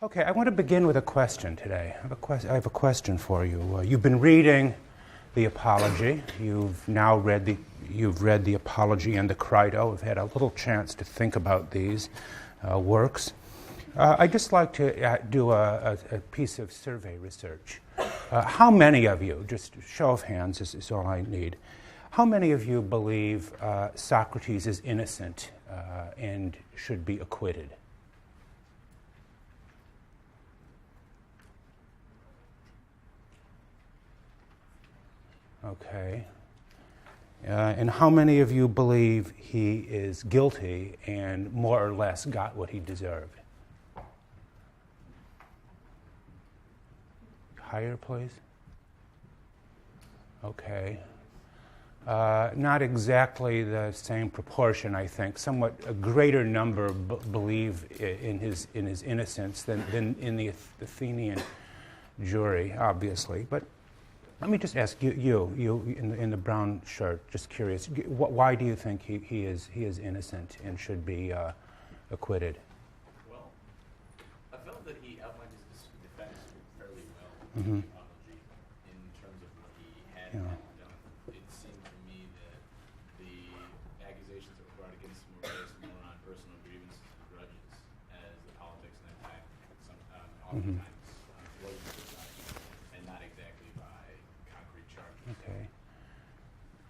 Okay, I want to begin with a question today. I have a question for you. You've been reading the Apology. You've read the Apology and the Crito. Have had a little chance to think about these works. I'd just like to do a piece of survey research. How many of you, just show of hands is all I need, how many of you believe Socrates is innocent and should be acquitted? Okay. And how many of you believe he is guilty and more or less got what he deserved? Higher, please. Okay. Not exactly the same proportion, I think. Somewhat a greater number believe in his innocence than in the Athenian jury, obviously. But let me just ask you in the brown shirt, just curious, why do you think he is innocent and should be acquitted? Well, I felt that he outlined his defense fairly well Mm-hmm. in the Apology in terms of what he had done. It seemed to me that the accusations that were brought against him were based more on personal grievances and grudges, as the politics in that time oftentimes was criticized, and not exactly by concrete charges. Okay.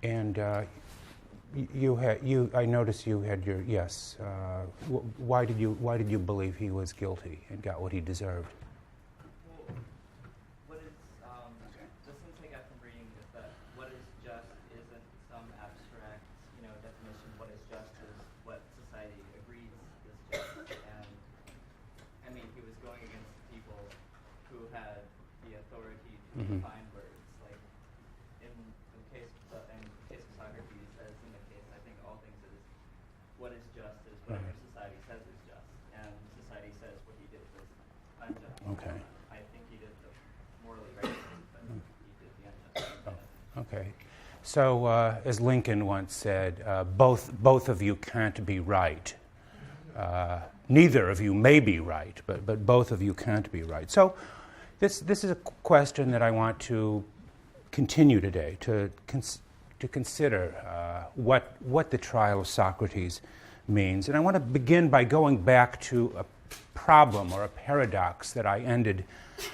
And I noticed you had your yes. Why did you believe he was guilty and got what he deserved? Well, what is the sense I got from reading is that what is just isn't some abstract, definition. What is just is what society agrees is just, and I mean he was going against people who had the authority to define words. Like in the case of Socrates, as in the case I think all things is what is just is whatever society says is just, and society says what he did was unjust. Okay. I think he did the morally right thing, but he did the unjust thing. Okay. So, as Lincoln once said, both of you can't be right. Neither of you may be right, but both of you can't be right. So, this is a question that I want to continue today to consider what the trial of Socrates means, and I want to begin by going back to a problem or a paradox that I ended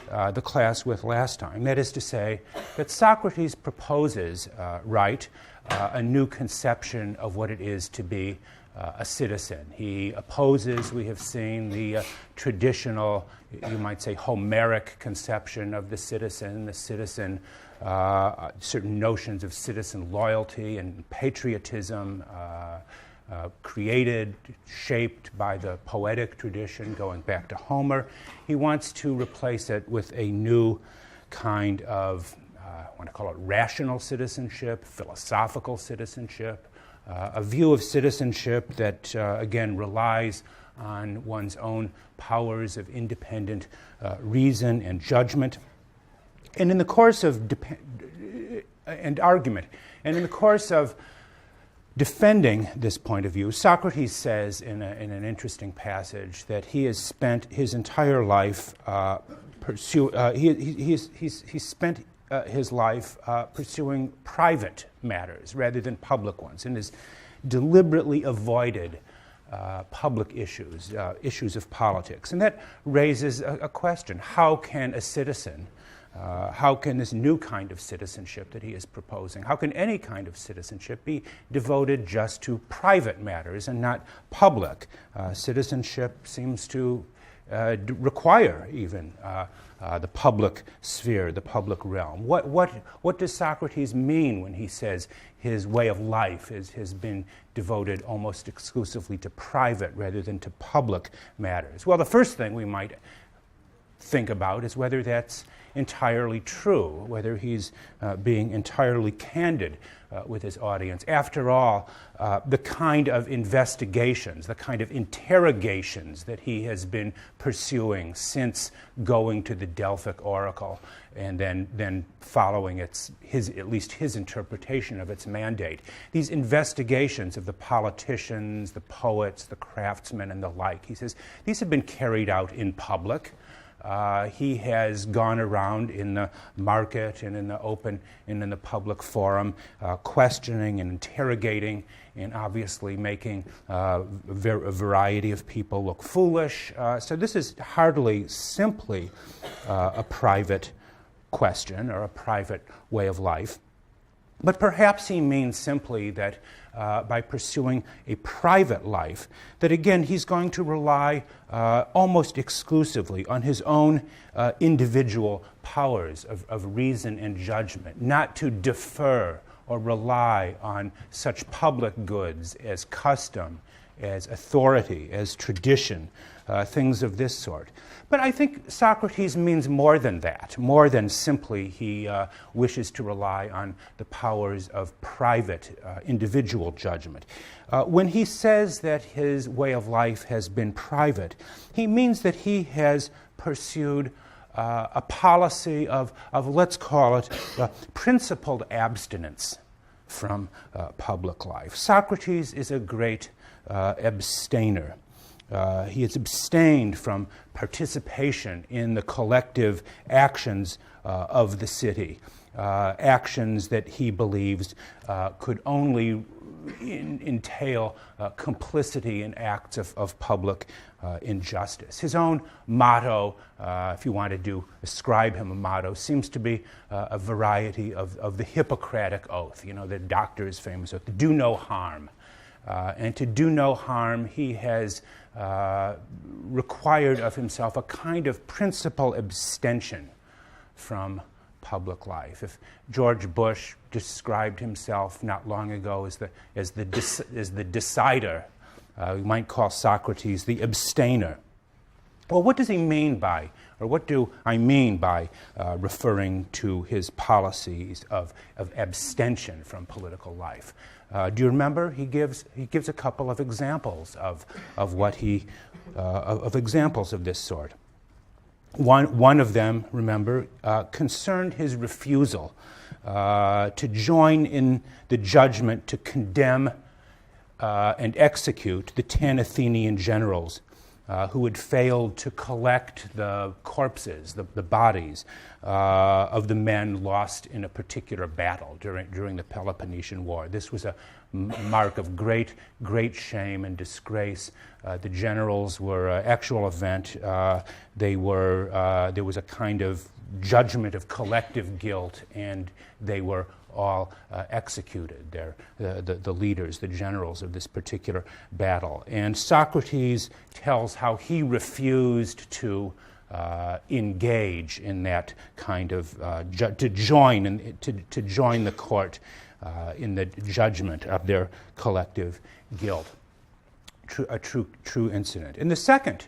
the class with last time. That is to say, that Socrates proposes, a new conception of what it is to be a citizen. He opposes, we have seen, the traditional, you might say, Homeric conception of the citizen, certain notions of citizen loyalty and patriotism, created, shaped by the poetic tradition going back to Homer. He wants to replace it with a new kind of, I want to call it rational citizenship, philosophical citizenship, a view of citizenship that, again, relies on one's own powers of independent reason and judgment. And in the course of defending this point of view, Socrates says in an interesting passage that he has spent his entire life pursuing private matters rather than public ones, and has deliberately avoided public issues of politics. And that raises a question: how can a citizen? How can this new kind of citizenship that he is proposing, how can any kind of citizenship be devoted just to private matters and not public? Citizenship seems to require even the public sphere, the public realm. What does Socrates mean when he says his way of life has been devoted almost exclusively to private rather than to public matters? Well, the first thing we might think about is whether that's entirely true, whether he's being entirely candid with his audience. After all, the kind of investigations, the kind of interrogations that he has been pursuing since going to the Delphic oracle and then following at least his interpretation of its mandate, these investigations of the politicians, the poets, the craftsmen, and the like, he says, these have been carried out in public. He has gone around in the market and in the open and in the public forum, questioning and interrogating and obviously making a variety of people look foolish. So this is hardly simply a private question or a private way of life. But perhaps he means simply that by pursuing a private life, that again he's going to rely almost exclusively on his own individual powers of reason and judgment, not to defer or rely on such public goods as custom, as authority, as tradition, things of this sort. But I think Socrates means more than that, more than simply he wishes to rely on the powers of private, individual judgment. When he says that his way of life has been private, he means that he has pursued a policy of let's call it, principled abstinence from public life. Socrates is a great abstainer. He has abstained from participation in the collective actions of the city, actions that he believes could only entail complicity in acts of public injustice. His own motto, if you want to ascribe him a motto, seems to be a variety of the Hippocratic oath, the doctor's famous oath, do no harm. And to do no harm, he has required of himself a kind of principal abstention from public life. If George Bush described himself not long ago as the decider, we might call Socrates the abstainer. Well, what does he mean by, or what do I mean by referring to his policies of abstention from political life? Do you remember? He gives a couple of examples of examples of this sort. One of them, remember, concerned his refusal to join in the judgment to condemn and execute the 10 Athenian generals who had failed to collect the corpses, the bodies of the men lost in a particular battle during the Peloponnesian War. This was a mark of great shame and disgrace. The generals were an actual event. There was a kind of judgment of collective guilt, and they were all executed. The leaders, the generals of this particular battle. And Socrates tells how he refused to engage in that kind of to join the court in the judgment of their collective guilt. A true incident. And the second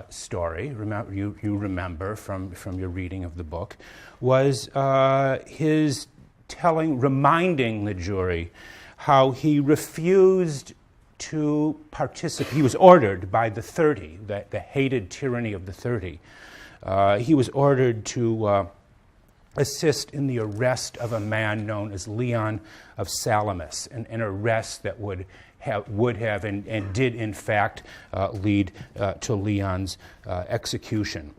story, you remember from your reading of the book, was his reminding the jury how he refused to participate. He was ordered by the 30, the hated tyranny of the 30. He was ordered to assist in the arrest of a man known as Leon of Salamis, an arrest that would have and did in fact lead to Leon's execution.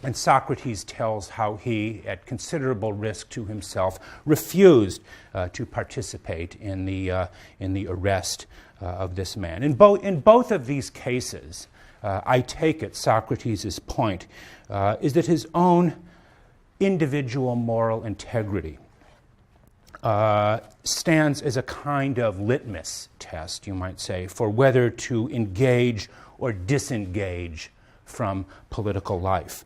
And Socrates tells how he, at considerable risk to himself, refused to participate in the arrest of this man. In both of these cases, I take it Socrates' point is that his own individual moral integrity stands as a kind of litmus test, you might say, for whether to engage or disengage from political life.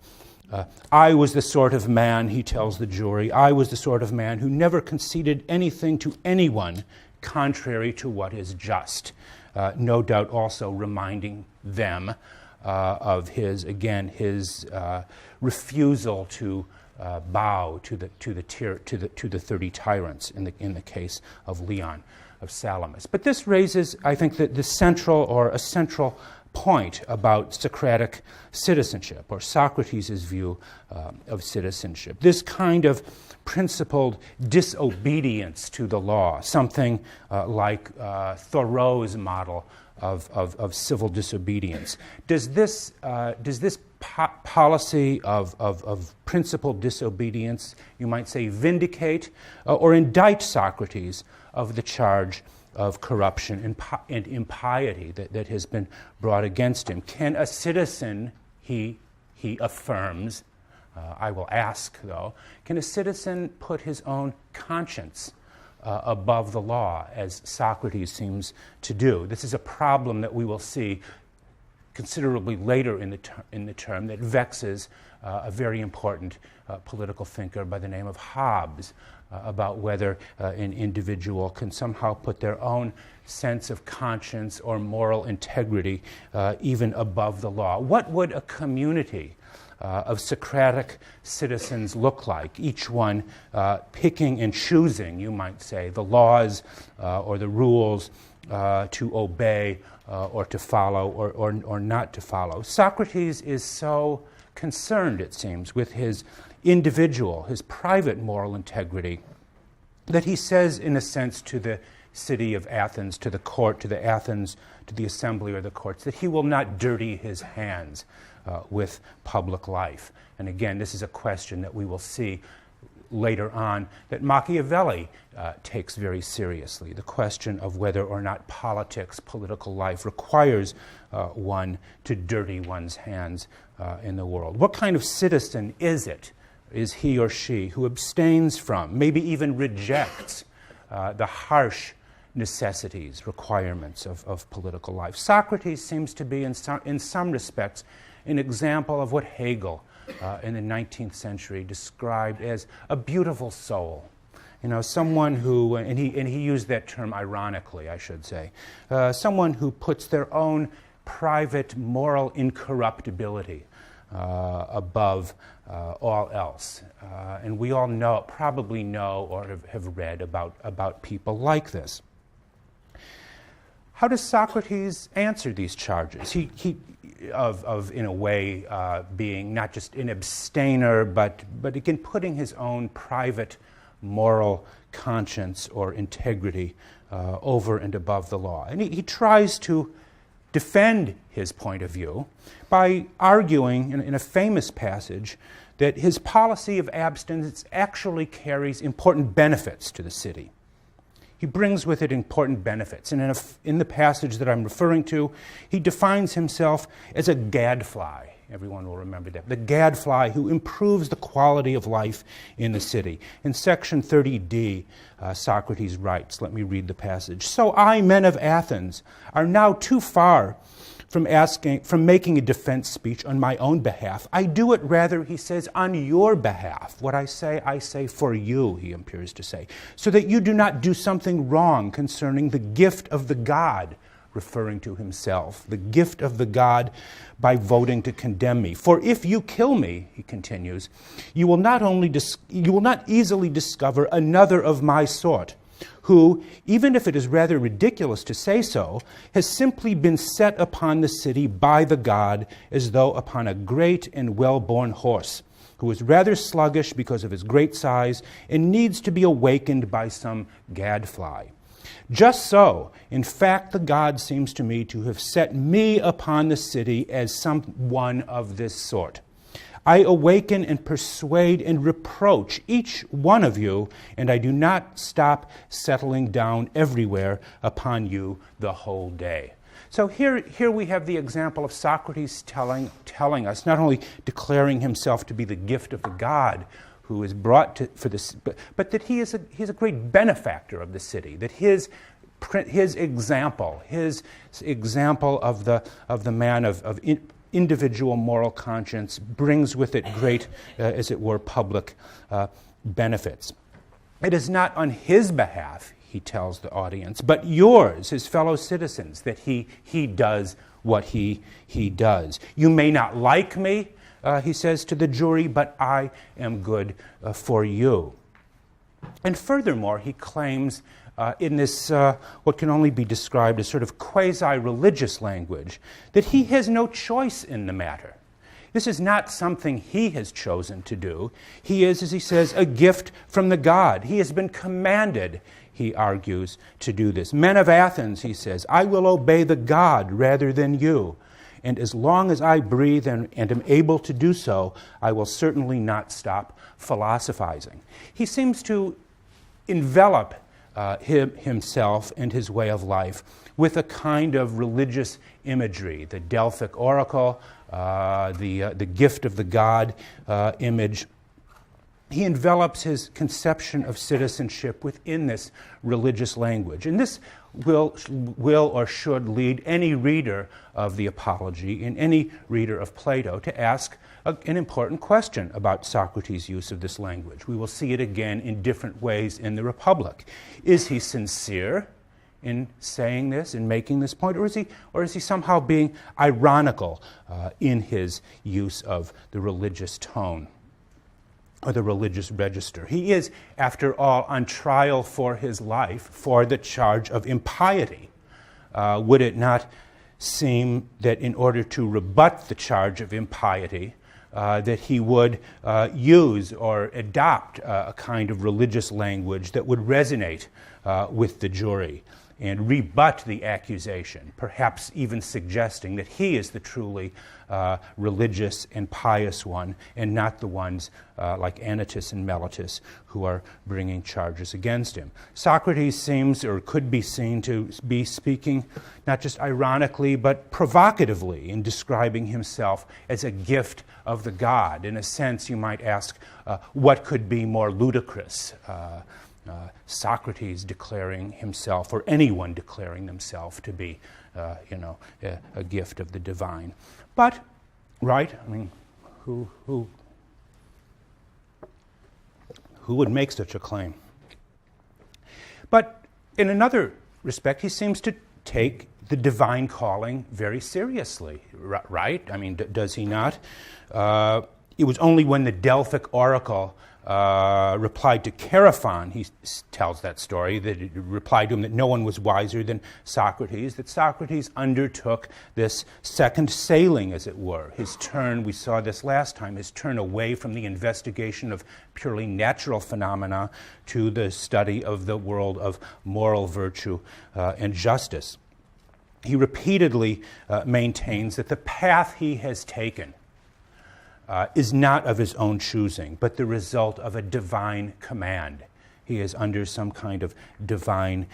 I was the sort of man, he tells the jury, I was the sort of man who never conceded anything to anyone contrary to what is just. No doubt also reminding them of his refusal to bow to the 30 tyrants in the case of Leon of Salamis. But this raises, I think, a central point about Socratic citizenship, or Socrates' view of citizenship. This kind of principled disobedience to the law, something like Thoreau's model of civil disobedience. Does this policy of principled disobedience, you might say, vindicate or indict Socrates of the charge of corruption and impiety that has been brought against him? Can a citizen, he affirms, I will ask though, can a citizen put his own conscience above the law, as Socrates seems to do? This is a problem that we will see considerably later in the term that vexes a very important political thinker by the name of Hobbes, about whether an individual can somehow put their own sense of conscience or moral integrity even above the law. What would a community of Socratic citizens look like, each one picking and choosing, you might say, the laws or the rules to obey or to follow or not to follow? Socrates is so concerned, it seems, with his individual, his private moral integrity, that he says, in a sense, to the city of Athens, to the court, to the Athens, to the assembly or the courts, that he will not dirty his hands with public life. And again, this is a question that we will see later on that Machiavelli takes very seriously, the question of whether or not politics, political life, requires one to dirty one's hands in the world. What kind of citizen is he or she who abstains from, maybe even rejects, the harsh necessities, requirements of political life? Socrates seems to be, in some respects, an example of what Hegel in the 19th century described as a beautiful soul. You know, someone who, and he used that term ironically, I should say, someone who puts their own private moral incorruptibility above all else. And we all probably know or have read about people like this. How does Socrates answer these charges? He in a way, being not just an abstainer, but again, putting his own private moral conscience or integrity over and above the law. And he tries to defend his point of view by arguing in a famous passage that his policy of abstinence actually carries important benefits to the city. He brings with it important benefits. And in the passage that I'm referring to, he defines himself as a gadfly. Everyone will remember that. The gadfly who improves the quality of life in the city. In section 30d, Socrates writes, let me read the passage. "So I, men of Athens, are now too far from making a defense speech on my own behalf. I do it rather," he says, "on your behalf. What I say for you," he appears to say, "so that you do not do something wrong concerning the gift of the god," referring to himself, the gift of the god, "by voting to condemn me. For if you kill me," he continues, you will not easily discover another of my sort, who, even if it is rather ridiculous to say so, has simply been set upon the city by the god as though upon a great and well-born horse, who is rather sluggish because of his great size and needs to be awakened by some gadfly. Just so, in fact, the god seems to me to have set me upon the city as some one of this sort. I awaken and persuade and reproach each one of you, and I do not stop settling down everywhere upon you the whole day." So here we have the example of Socrates telling us, not only declaring himself to be the gift of the god who is brought for this, but that he's a great benefactor of the city, that his example of the man of individual moral conscience brings with it great, as it were, public benefits. It is not on his behalf, he tells the audience, but yours, his fellow citizens, that he does what he does. You may not like me, he says to the jury, but I am good for you. And furthermore, he claims in this, what can only be described as sort of quasi-religious language, that he has no choice in the matter. This is not something he has chosen to do. He is, as he says, a gift from the god. He has been commanded, he argues, to do this. Men of Athens, he says, I will obey the god rather than you. And as long as I breathe and am able to do so, I will certainly not stop philosophizing. He seems to envelop himself and his way of life with a kind of religious imagery, the Delphic oracle, the gift of the god image. He envelops his conception of citizenship within this religious language. And this will or should lead any reader of the Apology and any reader of Plato to ask an important question about Socrates' use of this language. We will see it again in different ways in the Republic. Is he sincere in saying this, in making this point, or is he somehow being ironical in his use of the religious tone or the religious register? He is, after all, on trial for his life for the charge of impiety. Would it not seem that in order to rebut the charge of impiety, that he would use or adopt a kind of religious language that would resonate with the jury and rebut the accusation, perhaps even suggesting that he is the truly religious and pious one, and not the ones like Anytus and Meletus who are bringing charges against him. Socrates seems, or could be seen to be speaking not just ironically, but provocatively in describing himself as a gift of the god. In a sense, you might ask, what could be more ludicrous? Socrates declaring himself, or anyone declaring themselves to be, a gift of the divine. But, right? I mean, who would make such a claim? But in another respect, he seems to take the divine calling very seriously, right? I mean, does he not? It was only when the Delphic oracle replied to Chaerephon, he tells that story, that it replied to him that no one was wiser than Socrates, that Socrates undertook this second sailing, as it were. His turn, we saw this last time, his turn away from the investigation of purely natural phenomena to the study of the world of moral virtue and justice. He repeatedly maintains that the path he has taken is not of his own choosing, but the result of a divine command. He is under some kind of divine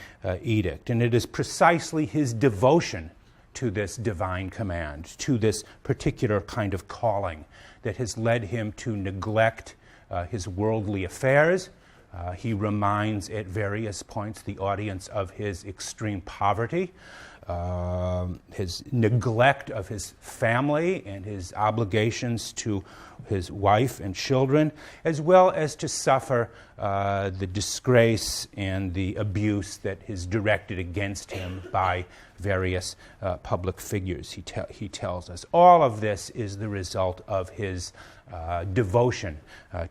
edict. And it is precisely his devotion to this divine command, to this particular kind of calling, that has led him to neglect his worldly affairs. He reminds at various points the audience of his extreme poverty, his neglect of his family and his obligations to his wife and children, as well as to suffer the disgrace and the abuse that is directed against him by various public figures, he tells us. All of this is the result of his devotion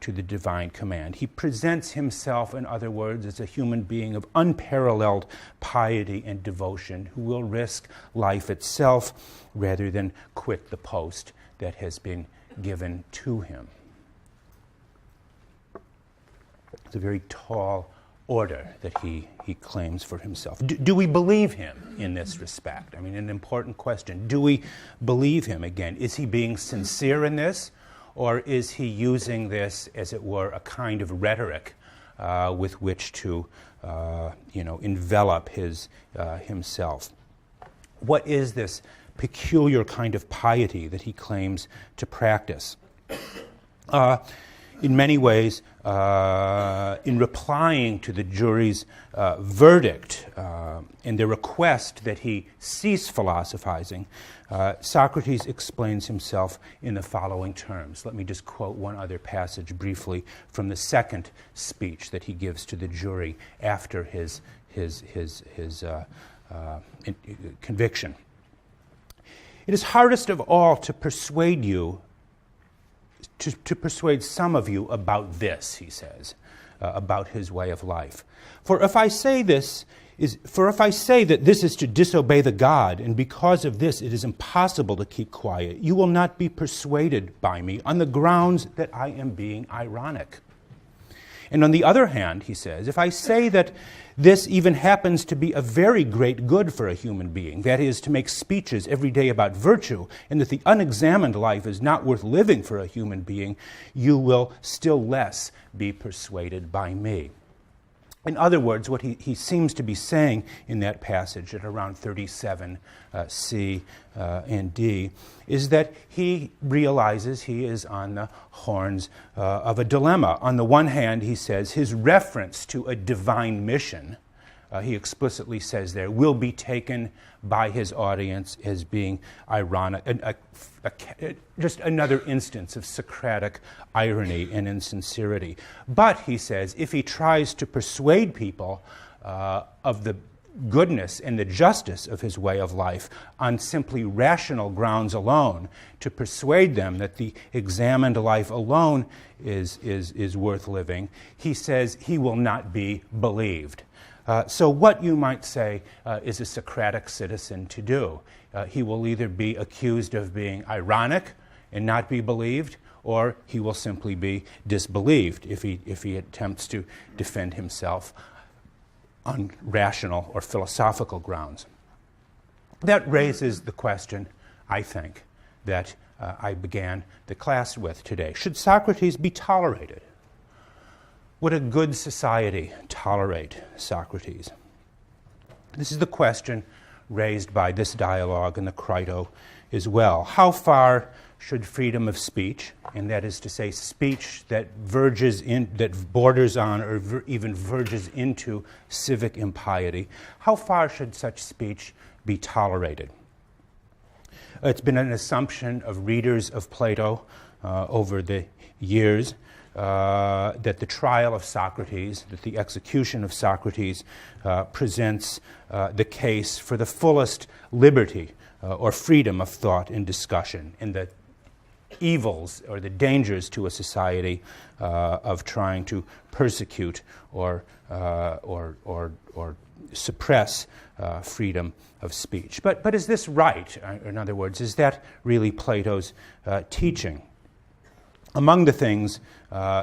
to the divine command. He presents himself, in other words, as a human being of unparalleled piety and devotion who will risk life itself rather than quit the post that has been given to him. It's a very tall order that he claims for himself. Do we believe him in this respect? I mean, an important question. Do we believe him? Again, is he being sincere in this? Or is he using this, as it were, a kind of rhetoric with which to, envelop himself? What is this peculiar kind of piety that he claims to practice? In many ways, in replying to the jury's verdict and their request that he cease philosophizing, Socrates explains himself in the following terms. Let me just quote one other passage briefly from the second speech that he gives to the jury after his conviction. It is hardest of all to persuade you, to persuade some of you about this, he says, about his way of life. For if I say that this is to disobey the God, and because of this it is impossible to keep quiet, you will not be persuaded by me on the grounds that I am being ironic. And on the other hand, he says, if I say that this even happens to be a very great good for a human being, that is, to make speeches every day about virtue, and that the unexamined life is not worth living for a human being, you will still less be persuaded by me. In other words, what he seems to be saying in that passage at around 37 C and D is that he realizes he is on the horns of a dilemma. On the one hand, he says his reference to a divine mission, he explicitly says there, will be taken by his audience as being ironic, just another instance of Socratic irony and insincerity. But, he says, if he tries to persuade people of the goodness and the justice of his way of life on simply rational grounds alone, to persuade them that the examined life alone is worth living, he says he will not be believed. So what you might say is a Socratic citizen to do. He will either be accused of being ironic and not be believed, or he will simply be disbelieved if he attempts to defend himself on rational or philosophical grounds. That raises the question, I think, that I began the class with today. Should Socrates be tolerated? Would a good society tolerate Socrates? This is the question raised by this dialogue in the Crito as well. How far should freedom of speech, and that is to say speech that borders on or even verges into civic impiety, how far should such speech be tolerated? It's been an assumption of readers of Plato over the years that the trial of Socrates, that the execution of Socrates presents the case for the fullest liberty or freedom of thought and discussion, and the evils or the dangers to a society of trying to persecute or suppress freedom of speech. But is this right? In other words, is that really Plato's teaching? Among the things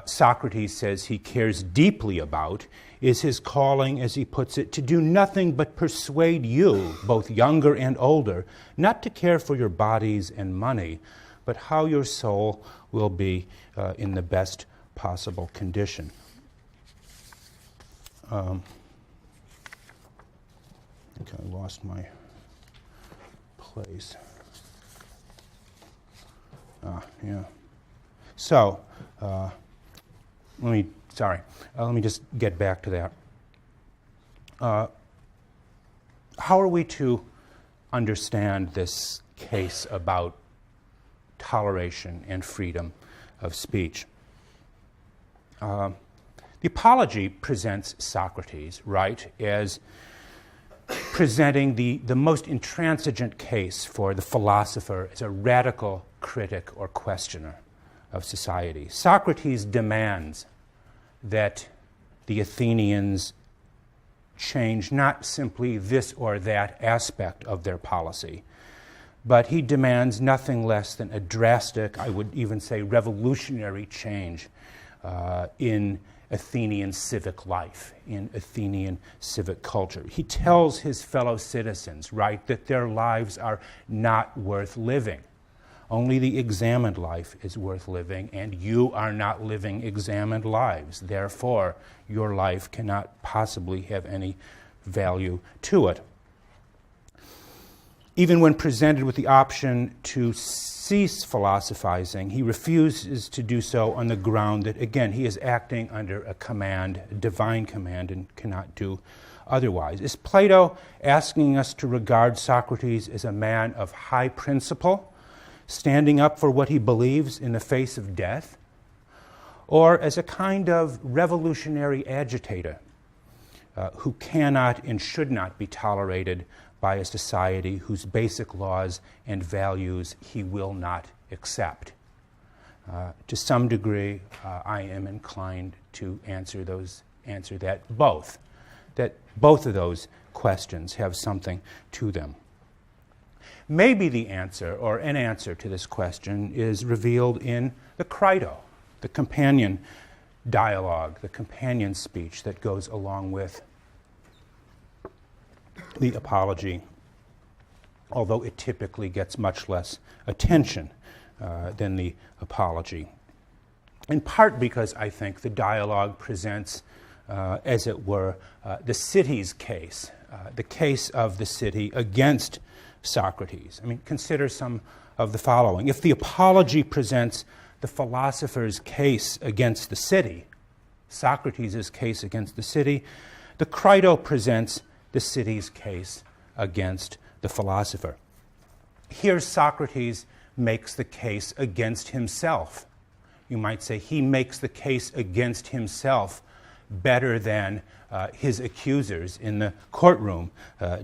Socrates says he cares deeply about is his calling, as he puts it, to do nothing but persuade you, both younger and older, not to care for your bodies and money, but how your soul will be in the best possible condition. I think I lost my place. Yeah. So, let me just get back to that. How are we to understand this case about toleration and freedom of speech? The Apology presents Socrates, right, as presenting the most intransigent case for the philosopher as a radical critic or questioner of society. Socrates demands that the Athenians change not simply this or that aspect of their policy, but he demands nothing less than a drastic, I would even say revolutionary change in Athenian civic life, in Athenian civic culture. He tells his fellow citizens, right, that their lives are not worth living. Only the examined life is worth living, and you are not living examined lives. Therefore, your life cannot possibly have any value to it. Even when presented with the option to cease philosophizing, he refuses to do so on the ground that, again, he is acting under a command, a divine command, and cannot do otherwise. Is Plato asking us to regard Socrates as a man of high principle, standing up for what he believes in the face of death, or as a kind of revolutionary agitator who cannot and should not be tolerated by a society whose basic laws and values he will not accept. To some degree, I am inclined to answer that both of those questions have something to them. Maybe the answer, or an answer to this question, is revealed in the Crito, the companion dialogue, the companion speech that goes along with the apology, although it typically gets much less attention than the apology. In part because I think the dialogue presents, as it were, the city's case, the case of the city against Socrates. I mean, consider some of the following. If the apology presents the philosopher's case against the city, Socrates' case against the city, the Crito presents the city's case against the philosopher. Here, Socrates makes the case against himself. You might say he makes the case against himself better than his accusers in the courtroom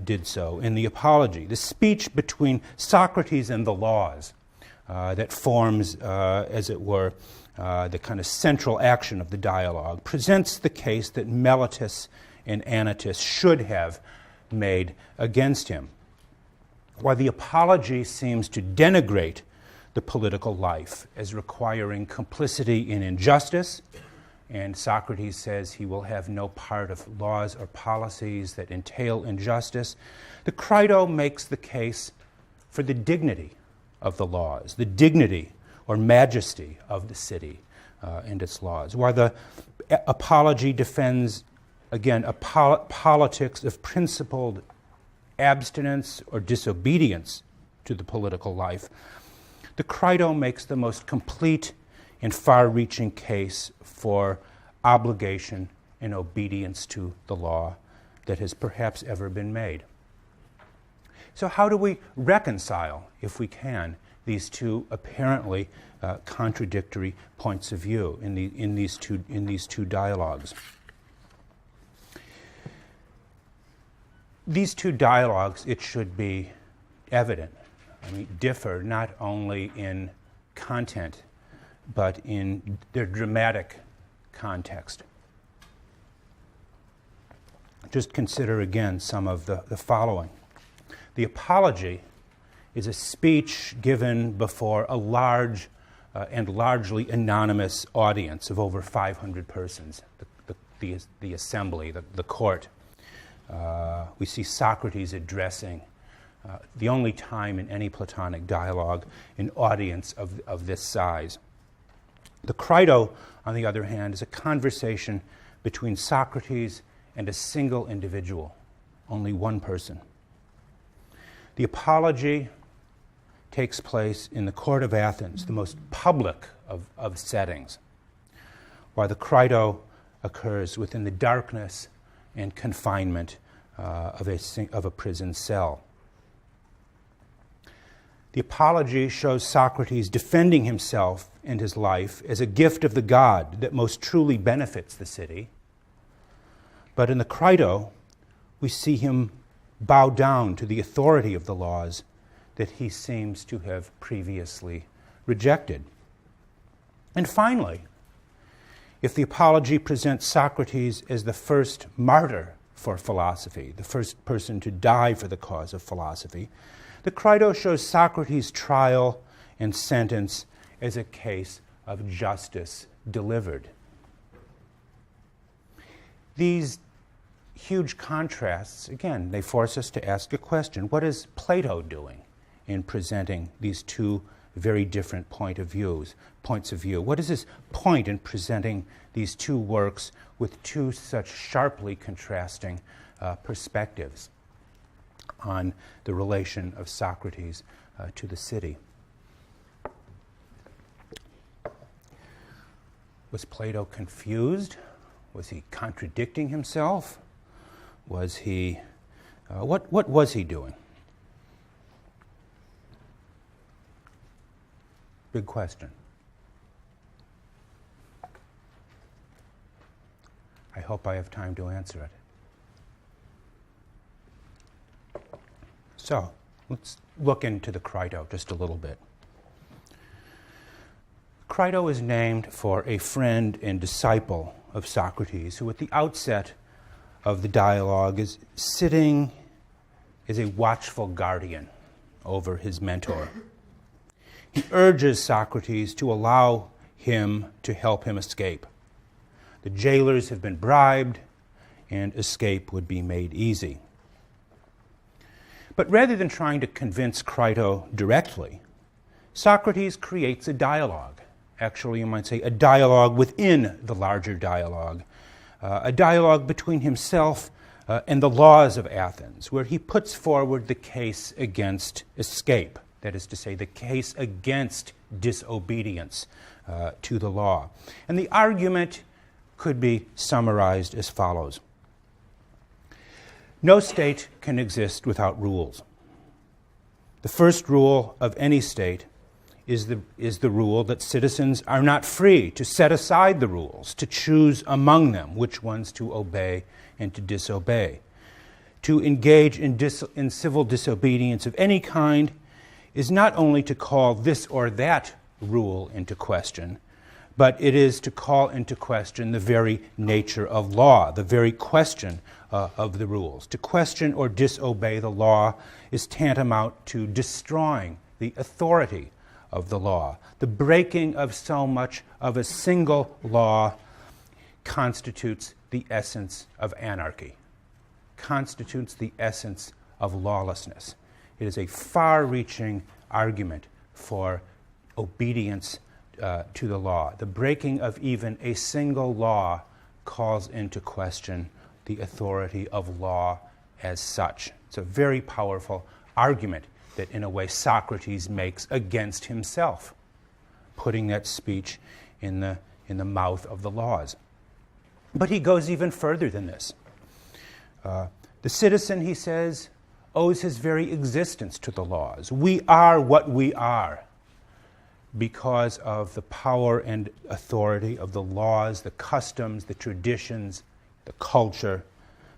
did so in the apology. The speech between Socrates and the laws that forms, as it were, the kind of central action of the dialogue presents the case that Meletus and Anytus should have made against him. While the apology seems to denigrate the political life as requiring complicity in injustice, and Socrates says he will have no part of laws or policies that entail injustice, the Crito makes the case for the dignity of the laws, the dignity or majesty of the city and its laws, while the apology defends, again, a politics of principled abstinence or disobedience to the political life. The Crito makes the most complete and far-reaching case for obligation and obedience to the law that has perhaps ever been made. So how do we reconcile, if we can, these two apparently contradictory points of view in these two dialogues? These two dialogues, it should be evident, differ not only in content, but in their dramatic context. Just consider again some of the following. The apology is a speech given before a large and largely anonymous audience of over 500 persons, the assembly, the court. We see Socrates addressing, the only time in any Platonic dialogue, an audience of this size. The Crito, on the other hand, is a conversation between Socrates and a single individual, only one person. The apology takes place in the court of Athens, the most public of settings, while the Crito occurs within the darkness and confinement of a prison cell. The apology shows Socrates defending himself and his life as a gift of the god that most truly benefits the city. But in the Crito, we see him bow down to the authority of the laws that he seems to have previously rejected. And finally, if the apology presents Socrates as the first martyr for philosophy, the first person to die for the cause of philosophy, the Crito shows Socrates' trial and sentence as a case of justice delivered. These huge contrasts, again, they force us to ask a question. What is Plato doing in presenting these two very different points of view? What is his point in presenting these two works with two such sharply contrasting perspectives on the relation of Socrates to the city? Was Plato confused? Was he contradicting himself? Was he, what was he doing? Big question. I hope I have time to answer it. So let's look into the Crito just a little bit. Crito is named for a friend and disciple of Socrates, who at the outset of the dialogue is sitting as a watchful guardian over his mentor. He urges Socrates to allow him to help him escape. The jailers have been bribed, and escape would be made easy. But rather than trying to convince Crito directly, Socrates creates a dialogue. Actually, you might say a dialogue within the larger dialogue, a dialogue between himself and the laws of Athens, where he puts forward the case against escape, that is to say, the case against disobedience to the law. And the argument could be summarized as follows. No state can exist without rules. The first rule of any state is the rule that citizens are not free to set aside the rules, to choose among them which ones to obey and to disobey. To engage in civil disobedience of any kind is not only to call this or that rule into question, but it is to call into question the very nature of law, the very question of the rules. To question or disobey the law is tantamount to destroying the authority of the law. The breaking of so much of a single law constitutes the essence of anarchy, constitutes the essence of lawlessness. It is a far-reaching argument for obedience to the law. The breaking of even a single law calls into question the authority of law as such. It's a very powerful argument that, in a way, Socrates makes against himself, putting that speech in the mouth of the laws. But he goes even further than this. The citizen, he says, owes his very existence to the laws. We are what we are because of the power and authority of the laws, the customs, the traditions, the culture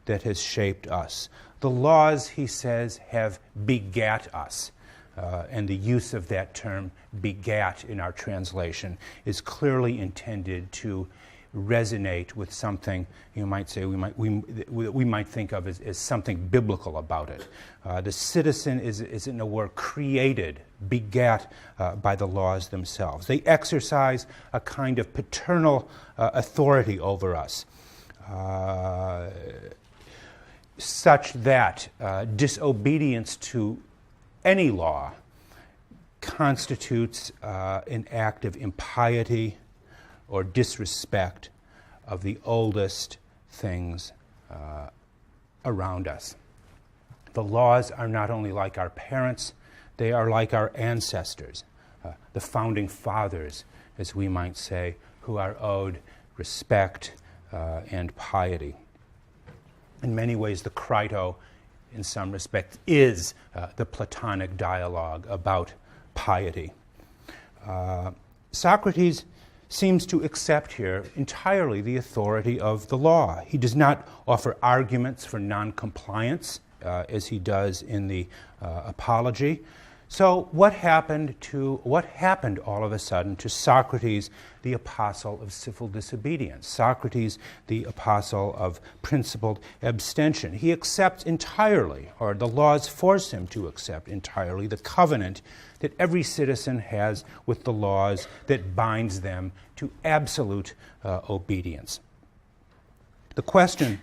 that has shaped us. The laws, he says, have begat us. And the use of that term, begat, in our translation, is clearly intended to resonate with something you might say we might think of as something biblical about it. The citizen is in a word created, begat by the laws themselves. They exercise a kind of paternal authority over us, such that disobedience to any law constitutes an act of impiety or disrespect of the oldest things around us. The laws are not only like our parents, they are like our ancestors, the founding fathers, as we might say, who are owed respect and piety. In many ways, the Crito, in some respects, is the Platonic dialogue about piety. Socrates seems to accept here entirely the authority of the law. He does not offer arguments for non-compliance, as he does in the Apology. So what happened all of a sudden to Socrates, the apostle of civil disobedience? Socrates, the apostle of principled abstention. He accepts entirely, or the laws force him to accept entirely, the covenant that every citizen has with the laws that binds them to absolute obedience. The question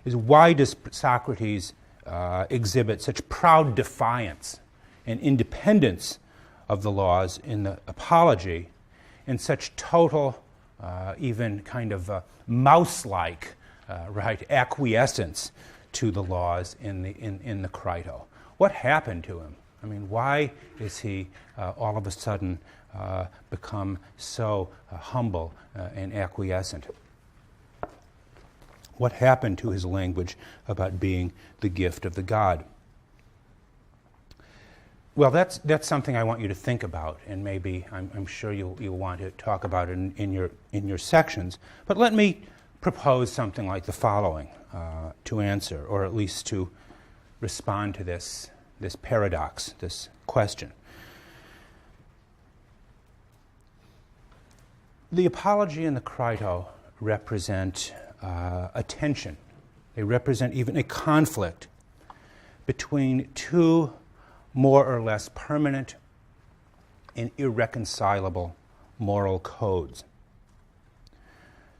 is, why does Socrates exhibit such proud defiance and independence of the laws in the Apology, and such total, even kind of mouse-like, acquiescence to the laws in the Crito? What happened to him? I mean, why is he all of a sudden become so humble and acquiescent? What happened to his language about being the gift of the god? Well, that's something I want you to think about, and maybe I'm sure you'll want to talk about it in your sections. But let me propose something like the following to answer, or at least to respond to this this paradox, this question. The Apology and the Crito represent a tension. They represent even a conflict between two more or less permanent and irreconcilable moral codes.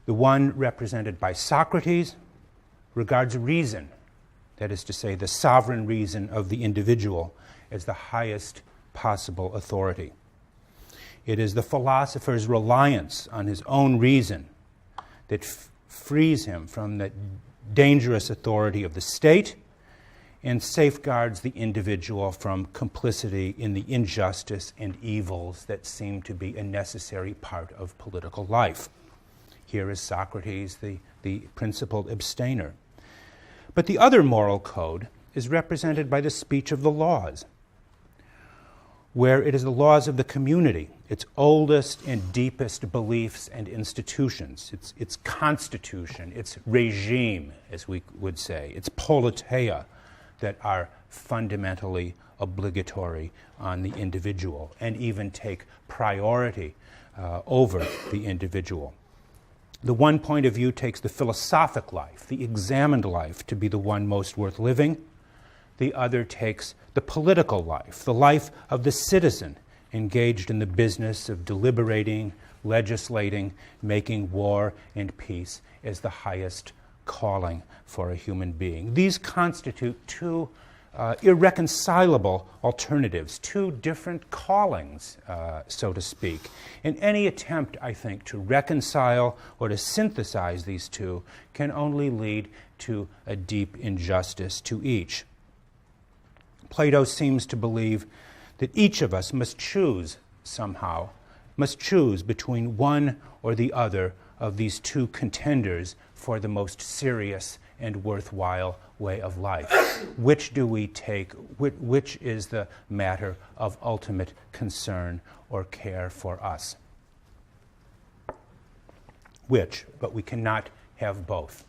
The one represented by Socrates regards reason, that is to say, the sovereign reason of the individual, as the highest possible authority. It is the philosopher's reliance on his own reason that frees him from the dangerous authority of the state and safeguards the individual from complicity in the injustice and evils that seem to be a necessary part of political life. Here is Socrates, the principled abstainer. But the other moral code is represented by the speech of the laws, where it is the laws of the community, its oldest and deepest beliefs and institutions, its constitution, its regime, as we would say, its politeia, that are fundamentally obligatory on the individual and even take priority over the individual. The one point of view takes the philosophic life, the examined life, to be the one most worth living. The other takes the political life, the life of the citizen engaged in the business of deliberating, legislating, making war and peace as the highest calling for a human being. These constitute two irreconcilable alternatives, two different callings, so to speak. And any attempt, I think, to reconcile or to synthesize these two can only lead to a deep injustice to each. Plato seems to believe that each of us must choose somehow, must choose between one or the other of these two contenders for the most serious and worthwhile way of life. Which do we take? Which is the matter of ultimate concern or care for us? Which, but we cannot have both.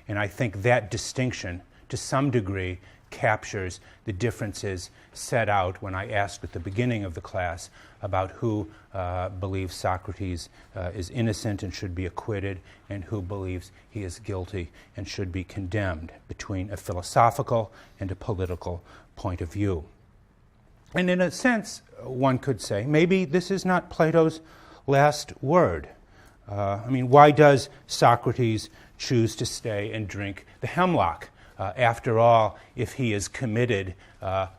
And I think that distinction, to some degree, captures the differences set out when I asked at the beginning of the class about who believes Socrates is innocent and should be acquitted and who believes he is guilty and should be condemned, between a philosophical and a political point of view. And in a sense, one could say, maybe this is not Plato's last word. Why does Socrates choose to stay and drink the hemlock? After all, if he is committed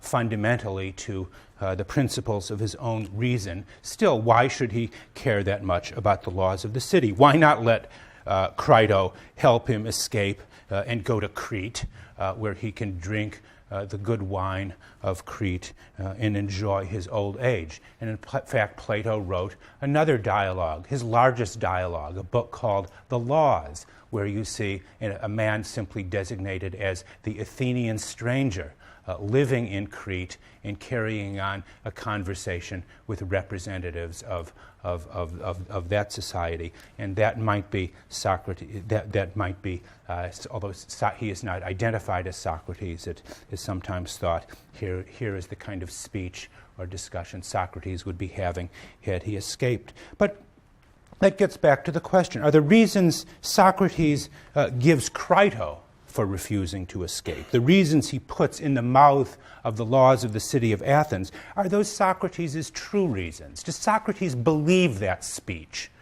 fundamentally to the principles of his own reason, still, why should he care that much about the laws of the city? Why not let Crito help him escape and go to Crete, where he can drink the good wine of Crete and enjoy his old age? And in fact, Plato wrote another dialogue, his largest dialogue, a book called The Laws, where you see a man simply designated as the Athenian stranger living in Crete and carrying on a conversation with representatives of that society. And that might be Socrates, that might be, although he is not identified as Socrates, it is sometimes thought here is the kind of speech or discussion Socrates would be having had he escaped. But that gets back to the question, are the reasons Socrates gives Crito for refusing to escape, the reasons he puts in the mouth of the laws of the city of Athens, are those Socrates' true reasons? Does Socrates believe that speech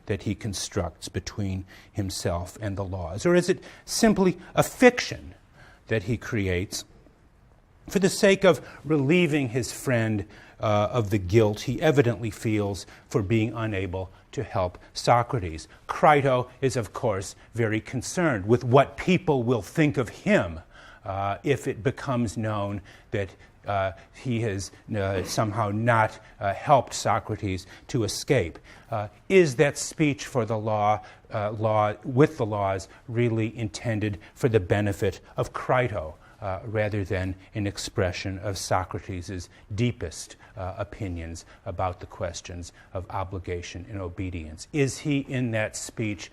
that he constructs between himself and the laws? Or is it simply a fiction that he creates for the sake of relieving his friend of the guilt he evidently feels for being unable to help Socrates? Crito is, of course, very concerned with what people will think of him if it becomes known that he has somehow not helped Socrates to escape. Is that speech for the law with the laws really intended for the benefit of Crito? Rather than an expression of Socrates' deepest opinions about the questions of obligation and obedience? Is he in that speech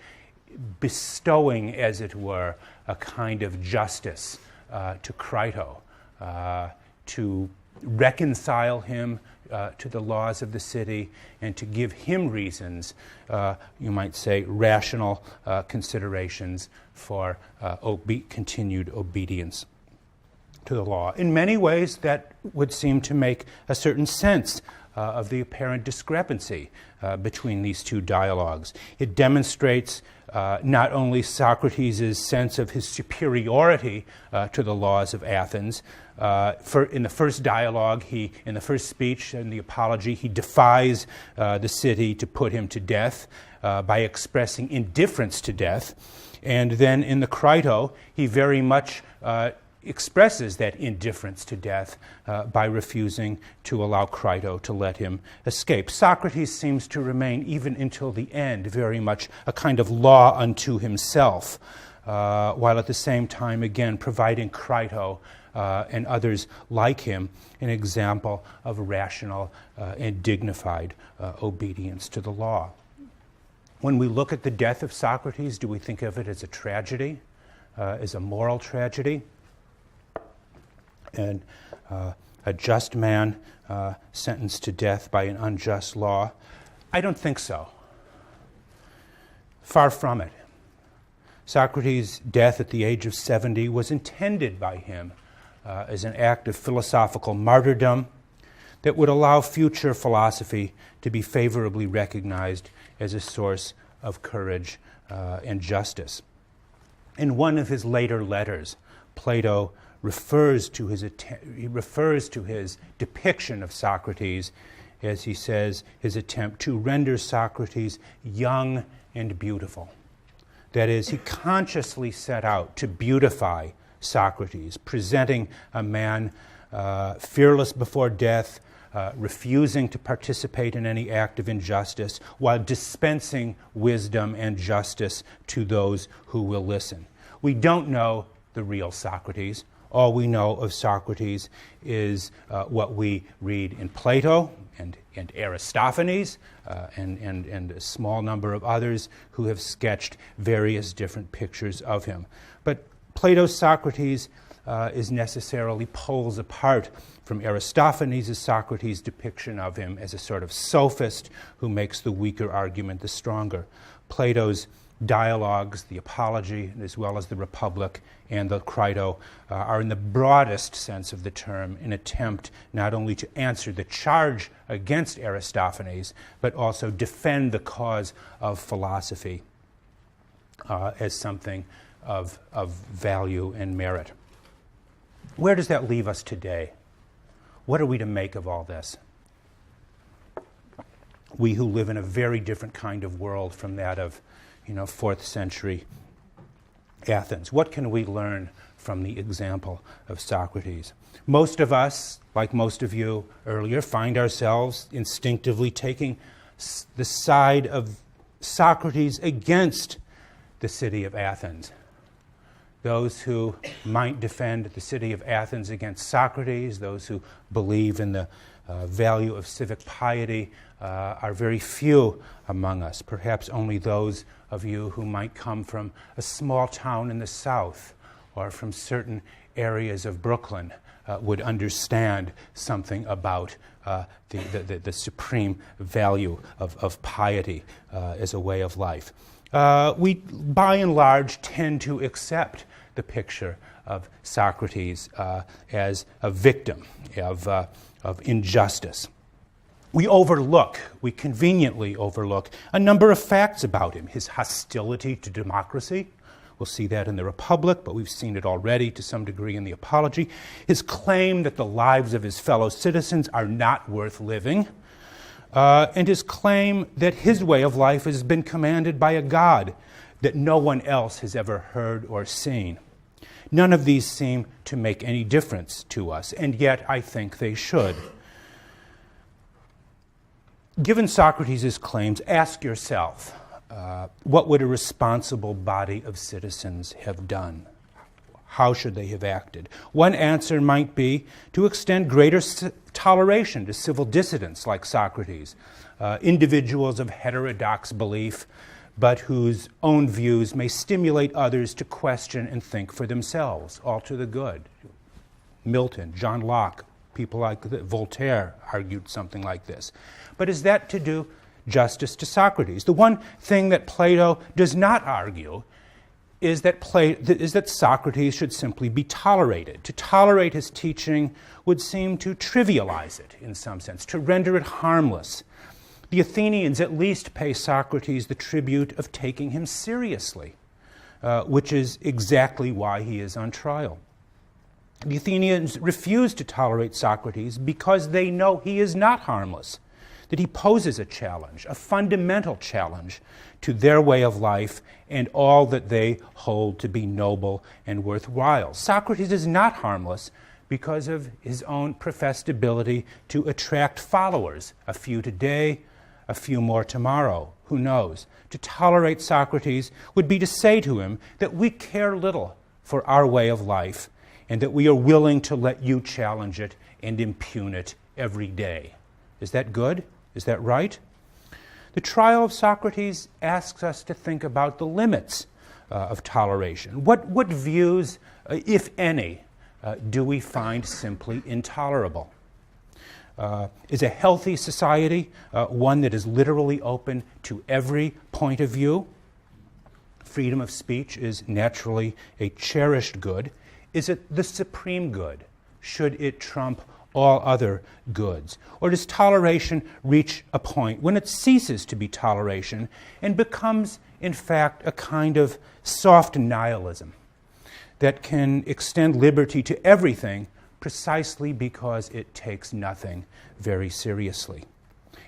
bestowing, as it were, a kind of justice to Crito to reconcile him to the laws of the city, and to give him reasons, you might say rational considerations for continued obedience to the law. In many ways, that would seem to make a certain sense of the apparent discrepancy between these two dialogues. It demonstrates not only Socrates' sense of his superiority to the laws of Athens. In the first dialogue, in the first speech, in the apology, he defies the city to put him to death by expressing indifference to death. And then in the Crito, he very much expresses that indifference to death by refusing to allow Crito to let him escape. Socrates seems to remain, even until the end, very much a kind of law unto himself, while at the same time, again, providing Crito and others like him an example of rational and dignified obedience to the law. When we look at the death of Socrates, do we think of it as a tragedy, as a moral tragedy? And a just man sentenced to death by an unjust law? I don't think so. Far from it. Socrates' death at the age of 70 was intended by him as an act of philosophical martyrdom that would allow future philosophy to be favorably recognized as a source of courage and justice. In one of his later letters, Plato refers to his depiction of Socrates as he says his attempt to render Socrates young and beautiful. That is, he consciously set out to beautify Socrates, presenting a man fearless before death, refusing to participate in any act of injustice, while dispensing wisdom and justice to those who will listen. We don't know the real Socrates. All we know of Socrates is what we read in Plato and Aristophanes and a small number of others who have sketched various different pictures of him. But Plato's Socrates is necessarily poles apart from Aristophanes' Socrates' depiction of him as a sort of sophist who makes the weaker argument the stronger. Plato's dialogues, the Apology, as well as the Republic and the Crito, are in the broadest sense of the term an attempt not only to answer the charge against Aristophanes, but also defend the cause of philosophy as something of value and merit. Where does that leave us today? What are we to make of all this? We who live in a very different kind of world from that of 4th century Athens. What can we learn from the example of Socrates? Most of us, like most of you earlier, find ourselves instinctively taking the side of Socrates against the city of Athens. Those who might defend the city of Athens against Socrates, those who believe in the value of civic piety, are very few among us. Perhaps only those of you who might come from a small town in the South or from certain areas of Brooklyn would understand something about the supreme value of piety as a way of life. We, by and large, tend to accept the picture of Socrates as a victim of injustice. We conveniently overlook a number of facts about him. His hostility to democracy. We'll see that in the Republic, but we've seen it already to some degree in the Apology. His claim that the lives of his fellow citizens are not worth living. And his claim that his way of life has been commanded by a God that no one else has ever heard or seen. None of these seem to make any difference to us, and yet I think they should. Given Socrates' claims, ask yourself, what would a responsible body of citizens have done? How should they have acted? One answer might be to extend greater toleration to civil dissidents like Socrates, individuals of heterodox belief, but whose own views may stimulate others to question and think for themselves, all to the good. Milton, John Locke, people like Voltaire argued something like this. But is that to do justice to Socrates? The one thing that Plato does not argue is that Socrates should simply be tolerated. To tolerate his teaching would seem to trivialize it in some sense, to render it harmless. The Athenians at least pay Socrates the tribute of taking him seriously, which is exactly why he is on trial. The Athenians refuse to tolerate Socrates because they know he is not harmless, that he poses a challenge, a fundamental challenge to their way of life and all that they hold to be noble and worthwhile. Socrates is not harmless because of his own professed ability to attract followers, a few today, a few more tomorrow, who knows. To tolerate Socrates would be to say to him that we care little for our way of life and that we are willing to let you challenge it and impugn it every day. Is that good? Is that right? The Trial of Socrates asks us to think about the limits of toleration. What views, if any, do we find simply intolerable? Is a healthy society one that is literally open to every point of view? Freedom of speech is naturally a cherished good. Is it the supreme good? Should it trump all other goods? Or does toleration reach a point when it ceases to be toleration and becomes, in fact, a kind of soft nihilism that can extend liberty to everything precisely because it takes nothing very seriously?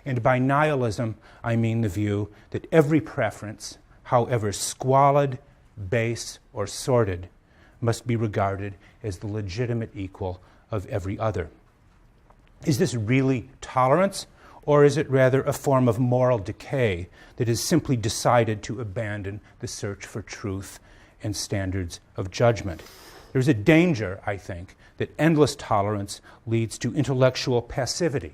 And by nihilism, I mean the view that every preference, however squalid, base, or sordid, must be regarded as the legitimate equal of every other. Is this really tolerance, or is it rather a form of moral decay that is simply decided to abandon the search for truth and standards of judgment? There's a danger, I think, that endless tolerance leads to intellectual passivity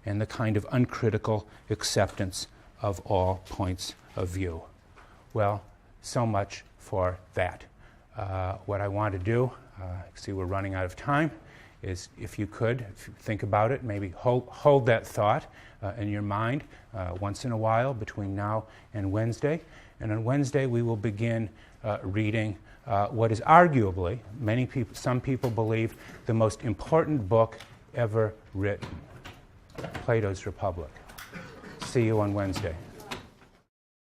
and the kind of uncritical acceptance of all points of view. Well, so much for that. What I want to do, see we're running out of time, is if you think about it, maybe hold that thought in your mind once in a while between now and Wednesday. And on Wednesday we will begin reading what is arguably, some people believe, the most important book ever written, Plato's Republic. See you on Wednesday.